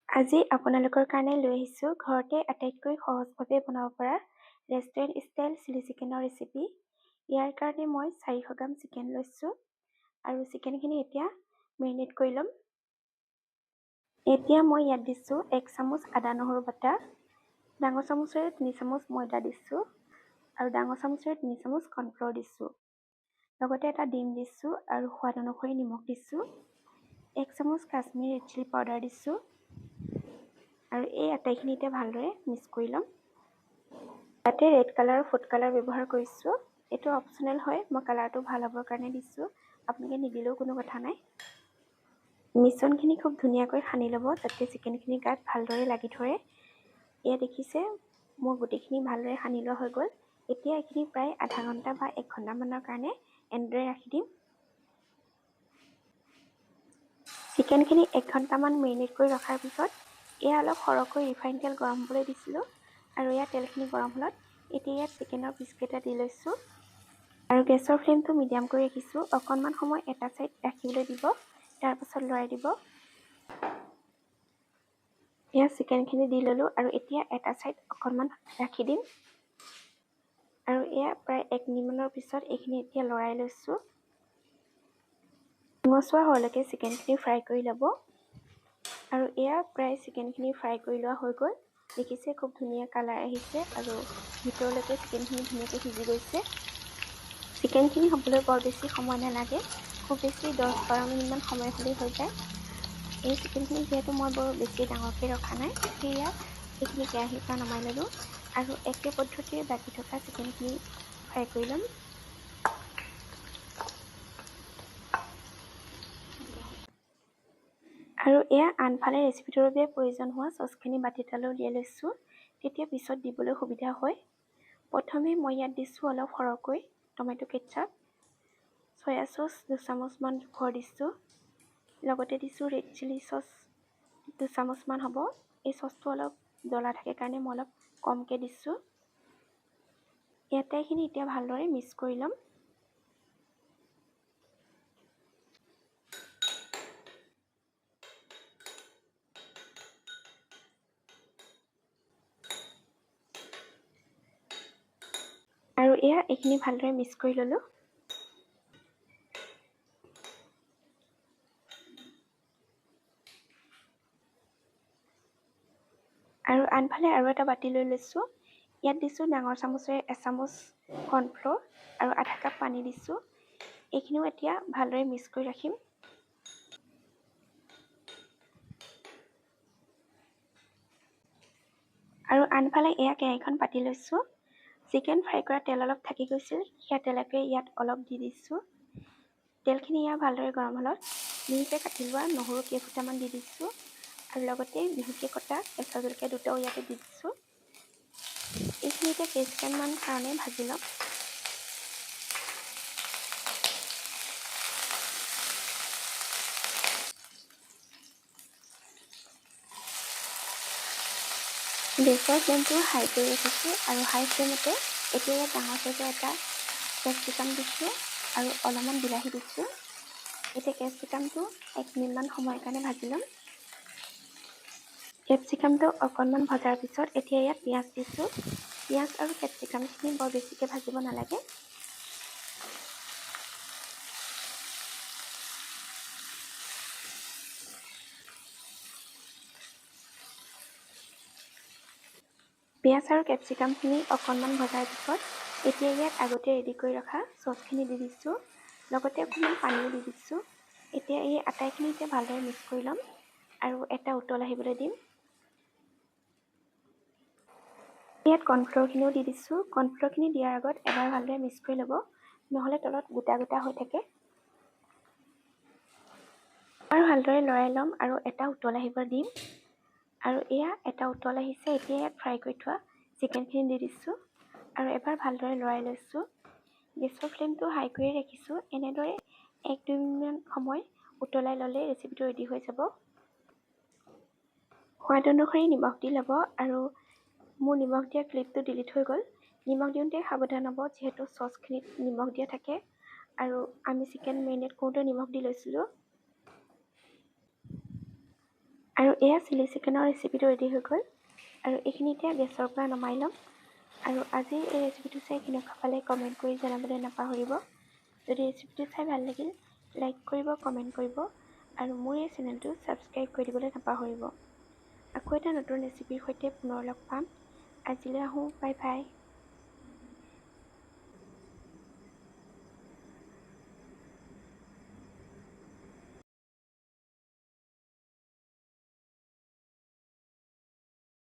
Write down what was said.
আজি আপোনালোকৰ কাৰণে লৈ আহিছোঁ ঘৰতে আটাইতকৈ সহজভাৱে বনাব পৰা ৰেষ্টুৰেণ্ট ষ্টাইল চিলি চিকেনৰ ৰেচিপি। ইয়াৰ কাৰণে মই 400 গ্ৰাম চিকেন লৈছোঁ আৰু চিকেনখিনি এতিয়া মেৰিনেট কৰি ল'ম। এতিয়া মই ইয়াত দিছোঁ 1 চামুচ আদা নহৰু বটা, ডাঙৰ চামুচেৰে 3 চামুচ ময়দা দিছোঁ আৰু ডাঙৰ চামুচেৰে 3 চামুচ কৰ্ণফ্ল'ৰ দিছোঁ। লগতে এটা ডিম দিছোঁ আৰু সোৱাদ অনুসৰি নিমখ দিছোঁ। 1 চামুচ কাশ্মীৰী ৰেড চিলি পাউডাৰ দিছোঁ আৰু এই আটাইখিনি এতিয়া ভালদৰে মিক্স কৰি ল'ম। ইয়াতে ৰেড কালাৰ আৰু ফুড কালাৰ ব্যৱহাৰ কৰিছোঁ। এইটো অপচনেল হয়, মই কালাৰটো ভাল হ'বৰ কাৰণে দিছোঁ। আপোনালোকে নিদিলেও কোনো কথা নাই। মিশ্ৰণখিনি খুব ধুনীয়াকৈ সানি ল'ব যাতে চিকেনখিনি গাত ভালদৰে লাগি ধৰে। এয়া দেখিছে মোৰ গোটেইখিনি ভালদৰে সানি লোৱা হৈ গ'ল। এতিয়া এইখিনি প্ৰায় আধা ঘণ্টা বা 1 ঘণ্টামানৰ কাৰণে এনেদৰে ৰাখি দিম। চিকেনখিনি 1 ঘণ্টামান মেৰিনেট কৰি ৰখাৰ পিছত এয়া অলপ সৰহকৈ ৰিফাইন তেল গৰম হ'বলৈ দিছিলোঁ আৰু এয়া তেলখিনি গৰম হ'লত এতিয়া ইয়াত চিকেনৰ পিচকেইটা দি লৈছোঁ আৰু গেছৰ ফ্লেমটো মিডিয়াম কৰি ৰাখিছোঁ। অকণমান সময় এটা ছাইড ৰাখিবলৈ দিব, তাৰপাছত লৰাই দিব। এয়া চিকেনখিনি দি ল'লোঁ আৰু এতিয়া এটা ছাইড অকণমান ৰাখি দিম আৰু এয়া প্ৰায় 1 মিনিটমানৰ পিছত এইখিনি এতিয়া লৰাই লৈছোঁ। ৰঙচুৱা হোৱালৈকে চিকেনখিনি ফ্ৰাই কৰি ল'ব আৰু এয়া প্ৰায় চিকেনখিনি ফ্ৰাই কৰি লোৱা হৈ গ'ল। দেখিছে খুব ধুনীয়া কালাৰ আহিছে আৰু ভিতৰলৈকে চিকেনখিনি ধুনীয়াকৈ সিজি গৈছে। চিকেনখিনি হ'বলৈ বৰ বেছি সময় নালাগে, খুব বেছি 10-12 মিনিটমান সময় হ'লেই হৈ যায়। এই চিকেনখিনি যিহেতু মই বৰ বেছি ডাঙৰকৈ ৰখা নাই, সেয়া এইখিনি কেৰাহীৰ পৰা নমাই ল'লোঁ আৰু একে পদ্ধতিৰে বাকী থকা চিকেনখিনি ফ্ৰাই কৰি ল'ম। আৰু এয়া আনফালে ৰেচিপিটোৰ বাবে প্ৰয়োজন হোৱা চচখিনি বাতি এটালৈ উলিয়াই লৈছোঁ, তেতিয়া পিছত দিবলৈ সুবিধা হয়। প্ৰথমে মই ইয়াত দিছোঁ অলপ সৰহকৈ টমেটো কেটচাপ, চয়া চচ 2 চামুচমান জোখৰ দিছোঁ, লগতে দিছোঁ ৰেড চিলি চচ 2 চামুচমান হ'ব। এই চচটো অলপ জ্বলা থাকে কাৰণে মই অলপ কমকৈ দিছোঁ। আটাইখিনি এতিয়া ভালদৰে মিক্স কৰি ল'ম। আৰু এয়া এইখিনি ভালদৰে মিক্স কৰি ল'লোঁ। আৰু আনফালে আৰু এটা বাতি লৈ লৈছোঁ। ইয়াত দিছোঁ ডাঙৰ চামুচেৰে 1 চামুচ কৰ্ণফ্ল'ৰ আৰু আধা কাপ পানী দিছোঁ। এইখিনিও এতিয়া ভালদৰে মিক্স কৰি ৰাখিম। আৰু আনফালে এয়া কেৰাহীখন পাতি লৈছোঁ। চিকেন ফ্ৰাই কৰা তেল অলপ থাকি গৈছিল, সেয়া তেলকে ইয়াত অলপ দি দিছোঁ। তেলখিনি ইয়াত ভালদৰে গৰম হ'লত মিহিকৈ কাটি লোৱা নহৰু কেইফুটামান দি দিছোঁ আৰু লগতে মিহিকৈ কটা কেঁচা জলকীয়া দুটাও ইয়াতে দি দিছোঁ। এইখিনি এতিয়া কেইছেকেণ্ডমান কাৰণে ভাজি ল'ম। গেছৰ ফ্লেমটো হাই কৰি ৰাখিছোঁ আৰু হাই ফ্লেমতে এতিয়া ইয়াত ডাঙৰ চাইজৰ এটা কেপচিকাম দিছোঁ আৰু অলপমান বিলাহী দিছোঁ। এতিয়া কেপচিকামটো 1 মিনিটমান সময়ৰ কাৰণে ভাজি ল'ম। কেপচিকামটো অকণমান ভজাৰ পিছত এতিয়া ইয়াত পিঁয়াজ দিছোঁ। পিঁয়াজ আৰু কেপচিকামখিনি বৰ বেছিকৈ ভাজিব নালাগে। পিঁয়াজ আৰু কেপচিকামখিনি অকণমান ভজাৰ পিছত এতিয়া ইয়াত আগতে ৰেডি কৰি ৰখা চচখিনি দি দিছোঁ, লগতে অকণমান পানীও দি দিছোঁ। এতিয়া এই আটাইখিনি এতিয়া ভালদৰে মিক্স কৰি ল'ম আৰু এটা উতল আহিবলৈ দিম। ইয়াত কৰ্ণফ্ল'ৰখিনিও দি দিছোঁ। কৰ্ণফ্ল'ৰখিনি দিয়াৰ আগত এবাৰ ভালদৰে মিক্স কৰি ল'ব, নহ'লে তলত গোটা গোটা হৈ থাকে। আৰু ভালদৰে লৰাই ল'ম আৰু এটা উতল আহিব দিম। আৰু এয়া এটা উতল আহিছে, এতিয়া ইয়াত ফ্ৰাই কৰি থোৱা চিকেনখিনি দি দিছোঁ আৰু এবাৰ ভালদৰে লৰাই লৈছোঁ। গেছৰ ফ্লেমটো হাই কৰি ৰাখিছোঁ। এনেদৰে 1-2 মিনিটমান সময় উতলাই ল'লে ৰেচিপিটো ৰেডি হৈ যাব। সোৱাদ অনুসৰি নিমখ দি ল'ব আৰু মোৰ নিমখ দিয়া ক্লিপটো ডিলিট হৈ গ'ল। নিমখ দিওঁতে সাৱধান হ'ব, যিহেতু চচখিনিত নিমখ দিয়া থাকে আৰু আমি চিকেন মেৰিনেট কৰোঁতে নিমখ দি লৈছিলোঁ। আৰু এয়া চিলি চিকেনৰ ৰেচিপিটো ৰেডি হৈ গ'ল। আৰু এইখিনি এতিয়া গেছৰ পৰা নমাই ল'ম। আৰু আজি এই ৰেচিপিটো চাই কেনেকুৱা পালে কমেণ্ট কৰি জনাবলৈ নাপাহৰিব। যদি ৰেচিপিটো চাই ভাল লাগিল, লাইক কৰিব, কমেণ্ট কৰিব, আৰু মোৰ এই চেনেলটো ছাবস্ক্ৰাইব কৰি দিবলৈ নাপাহৰিব। আকৌ এটা নতুন ৰেচিপিৰ সৈতে পুনৰ লগ পাম। আজিলৈ আহোঁ, বাই বাই।